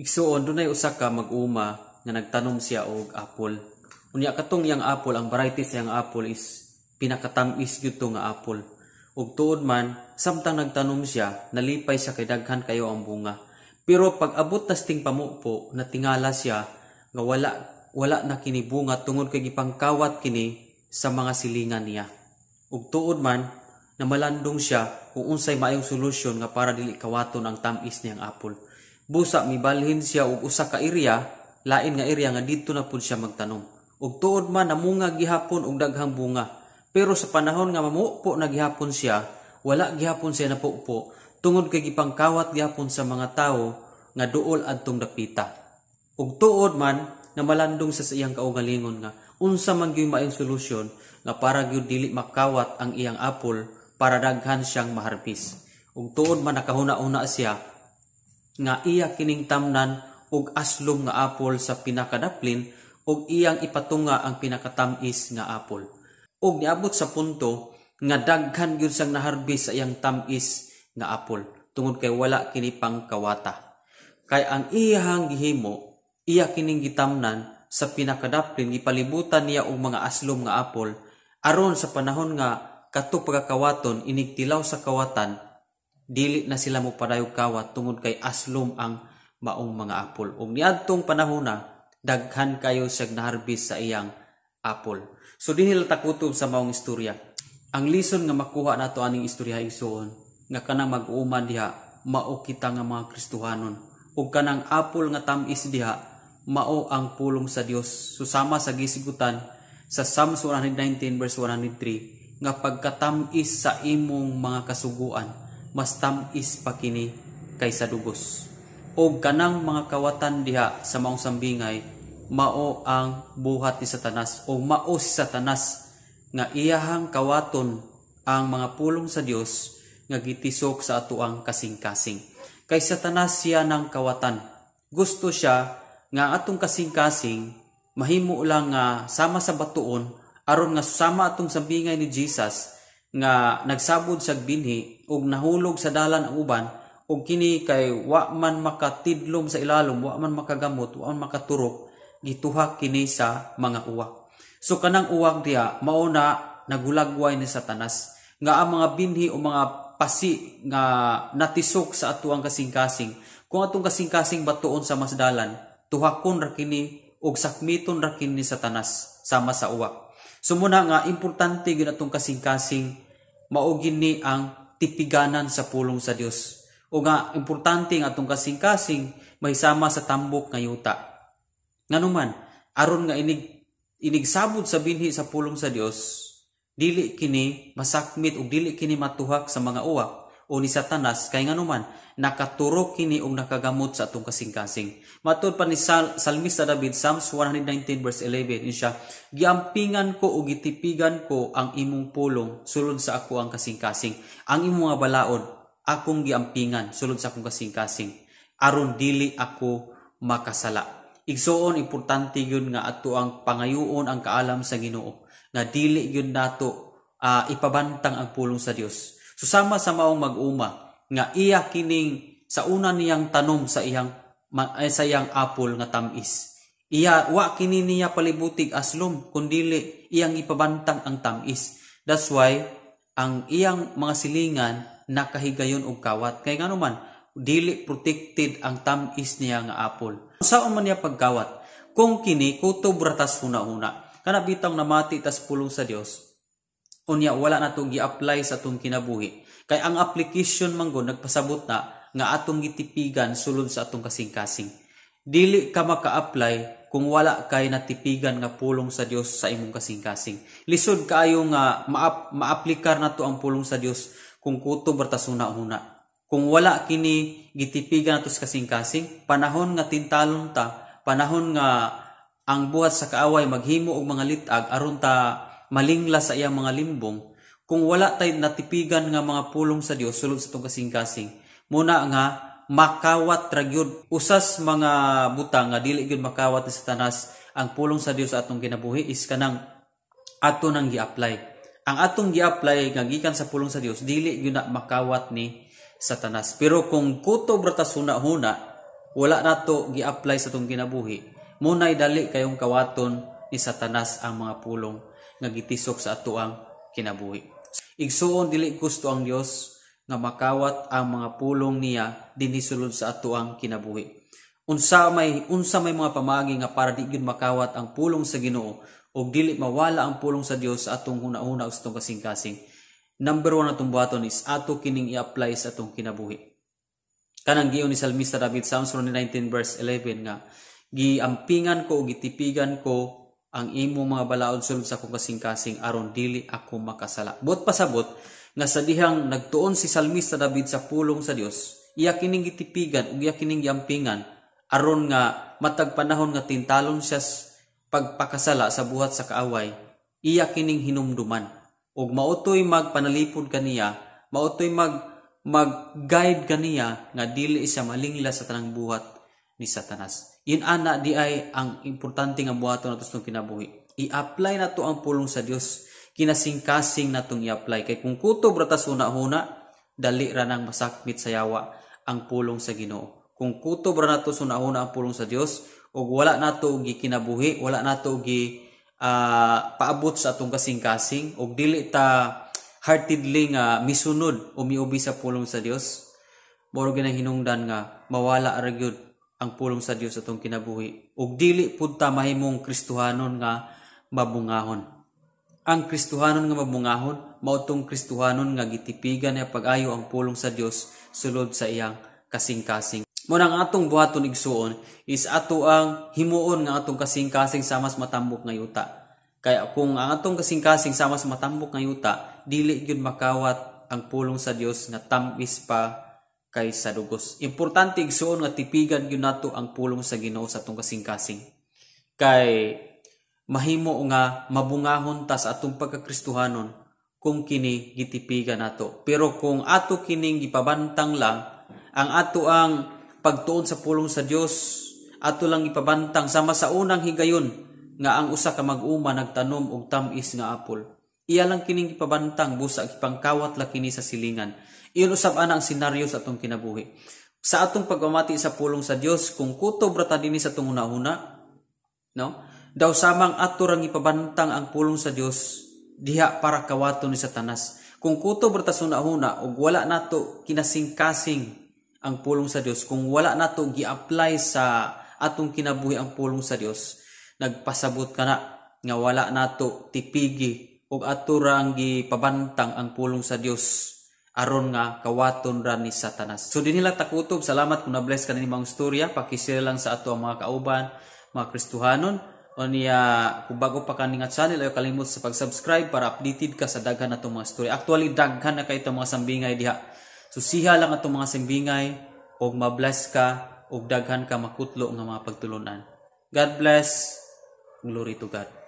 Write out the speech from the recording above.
Igsuon dunay usa ka mag-uma nga nagtanom siya og apple. Unya katong yang apple, ang variety sa yang apple is pinakatamis gyud to nga apple. Ug tuod man samtang nagtanom siya, nalipay siya kay daghan kayo ang bunga. Pero pag abot tas ting pamupo, natingala siya nga wala na kini bunga tungod kay gipangkawat kini sa mga silingan niya. Ug tuod man namalandong siya kung unsay maayong solusyon nga para dili kawaton ang tamis niyang apple. Busa mibalhin siya og usa ka area, lain nga area nga dito na pud siya magtanom. Ug tuod man namunga gihapon og daghang bunga. Pero sa panahon nga mamupo na gihapon siya, wala gihapon siya napupo tungod kay gipangkawat gihapon sa mga tawo nga duol adtong dapita. Ug tuod man namalandong sa iyang kaugalingon nga unsa man gyud maayong solusyon nga para gyud dili makawat ang iyang apple para daghan siyang maharbis. Ug tuod man nakahuna-una siya nga iya kining tamnan og aslom nga apple sa pinakadaplin og iyang ipatunga ang pinakatamis nga apple. Og niabot sa punto nga daghan gyud sang naharbis sa iyang tamis nga apple tungod kay wala kini pangkawata. Kay ang iyang gihimo, iya kining gitamnan sa pinakadaplin, ipalibutan niya og mga aslom nga apple aron sa panahon nga kato pagkakawaton inigtilaw sa kawatan, dili na sila mo padayog kawat tungod kay aslom ang maong mga apple. Ug niadtong panahon na daghan kayo siyang naharbis sa iyang apple. So dinhi takutob sa maong istorya. Ang lison nga makuha nato aning istorya igsoon nga kanang mag-uman diha mao kita nga mga Kristohanon. Ug kanang apple nga tamis diha mao ang pulong sa Dios. Susama sa gisigutan sa Psalms 119 verse 103 nga pagkatamis sa imong mga kasuguan mas tamis pa kini kaysa dugos. O kanang mga kawatan diha sa maong sambingay mao ang buhat ni Satanas o mao si Satanas nga iyahang kawaton ang mga pulong sa Dios nga gitisok sa atuang kasing-kasing. Kay Satanas siya ng kawatan. Gusto siya nga atong kasing-kasing mahimo lang nga sama sa batuon aron nga sama atong sambingay ni Jesus nga nagsabod sa binhi ug nahulog sa dalan ang uban ug kini kay wa man makatidlom sa ilalom, wa man makagamot, wa man makaturok, gituhak kini sa mga uwak. So kanang uwak diha mao na nagulagway ni Satanas nga ang mga binhi o mga pasi nga natisok sa atuang kasing-kasing, kung atong kasing-kasing batuon sa masdalan, tuhakon ra kini ug sakmiton ra kini ni Satanas sama sa uwak. So muna nga importante gyud atong kasing-kasing mao gini ang tipiganan sa pulong sa Dios. O nga importante nga atong kasing-kasing mahisama sa tambok nga yuta. Nganuman aron nga inigsabot sa binhi sa pulong sa Dios, dili kini masakmit ug dili kini matuhak sa mga uwak o ni Satanas kay nganuman nakaturok kini og nakagamot sa atong kasing-kasing. Matud pa ni Salmista David, Psalms 119 verse 11, insya, giampingan ko o gitipigan ko ang imong pulong sulod sa ako ang kasing-kasing. Ang imong mga balaod akong giampingan sulod sa akong kasing-kasing aron dili ako makasala. Igsoon importante gyud nga ato ang pangayuon ang kaalam sa Ginoo nga dili gyud nato ipabantang ang pulong sa Dios. Susama sa maong mag-uma nga iya kining sa una niyang tanom sa iyang apple nga tamis. Iya wa kini niya palibutig aslom kundili iyang ipabantang ang tamis. That's why ang iyang mga silingan nakahigayon og kawat. Kay nganuman dili protected ang tamis niya nga apple. Saan man niya pagkawat? Kung kini kutob ratas huna-huna. Kana bitang namati tas pulong sa Dios. Unya wala na to gi-apply sa atong kinabuhi. Kay ang application manggon nagpasabot na nga atong gitipigan sulod sa atong kasing-kasing. Dili ka maka-apply kung wala kay natipigan nga pulong sa Dios sa imong kasing-kasing. Lisod kaayo nga maaplikar nato ang pulong sa Dios kung kutob ratas huna-huna. Kung wala kini gitipigan nato sa kasing-kasing, panahon nga tintalon ta, panahon nga ang buhat sa kaaway maghimo og mga litag aron ta malingla sa iyang mga limbong, kung wala tay natipigan nga mga pulong sa Dios sulod sa itong kasing-kasing, muna nga makawat ra gyud usas mga butang nga dili gyud makawat ni Satanas ang pulong sa Dios sa atong kinabuhi is kanang ato nang gi-apply. Ang atong gi-apply nga gikan sa pulong sa Dios dili gyud na makawat ni Satanas. Pero kung kutob ratas huna-huna wala nato gi-apply sa atong kinabuhi, munay dali kayong kawaton ni Satanas ang mga pulong nga gitisok sa atoang kinabuhi. Igsuon dili gusto ang Dios nga makawat ang mga pulong niya dinhi sulod sa atoang kinabuhi. Unsa may mga pamaagi nga para di gyud makawat ang pulong sa Ginoo ug dili mawala ang pulong sa Dios sa atong hunahuna ug sa atong kasing-kasing. Number 1 atong buhaton is ato kining i-apply sa atong kinabuhi. Kanang giyon ni Salmista David, Psalms 19 verse 11 nga, giampingan ko ug gitipigan ko ang imo mga balaod sulod sa akong kasing-kasing aron dili ako makasala. Buot pasabot nga sa dihang nagtuon si Salmista David sa pulong sa Dios, iya kining gitipigan ug iya kining giampingan aron nga matag panahon nga tintalon siya pagpakasala sa buhat sa kaaway, iya kining hinumduman ug mautoy magpanalipod kaniya, mautoy mag-guide kaniya nga dili siya malingla sa tanang buhat ni Satanas. Yun ana di ay ang importante nga buhaton nato sa kinabuhi. I-apply nato ang pulong sa Dios, kinasing-kasing natong i-apply kay kung kutob ra ta una-una, dali ra nang masakmit sa yawa ang pulong sa Ginoo. Kung kutob ra nato una-una ang pulong sa Dios ug wala nato gi kinabuhi, wala nato gi paabot sa atong kasing-kasing ug dili ta heartedly nga misunod o miubi sa pulong sa Dios, mao gyud hinungdan nga mawala ra gyud ang pulong sa Dios atong kinabuhi ug dili pud ta mahimong Kristohanon nga mabungahon. Ang Kristohanon nga mabungahon mao tong Kristohanon nga gitipigan niya pag-ayo ang pulong sa Dios sulod sa iyang kasing-kasing. Muna ang atong buhaton igsuon is ato ang himuon nga atong kasing-kasing sa mas matambok nga yuta. Kaya kung ang atong kasing-kasing sa mas matambok nga yuta, dili gyud makawat ang pulong sa Dios nga tamis pa kaysa dugos. Importante igsuon nga tipigan gyud nato ang pulong sa Ginoo sa atong kasing-kasing. Kay mahimo nga mabungahon ta sa atong pagkakristohanon kung kini gitipigan nato. Pero kung ato kining gipabantang lang, ang ato ang pagtuon sa pulong sa Dios, ato lang ipabantang sama sa unang higayon nga ang usa ka mag-uma nagtanom og tamis nga apol. Iya lang kining ipabantang busa ipangkawat la kini sa silingan. Iyon usab ana ang senaryo sa atong kinabuhi. Sa atong pagmamati sa pulong sa Dios, kung kutob ra ta dinhi sa atong una-una, no? Daw samang ato rang ipabantang ang pulong sa Dios diha para kawaton ni Satanas. Kung kutob ra ta sa una-una ug wala nato kinasing-kasing ang pulong sa Dios, kung wala nato gi-apply sa atong kinabuhi ang pulong sa Dios, nagpasabot ka na nga wala nato tipigi ug ato ra ang gipabantang ang pulong sa Dios aron nga kawaton ra ni Satanas. So dinhi lang takutob. Salamat kung na-bless ka ni mga istorya. Paki-share lang sa ato ang mga kauban, mga Kristohanon. O niya, kung bago pa ka nga channel, ayaw kalimot sa pag-subscribe para updated ka sa daghan na itong mga story. Actually, daghan na kayo itong mga sambingay diha. So siha lang itong mga sambingay o ma-bless ka o daghan ka makutlo ng mga pagtulunan. God bless. Glory to God.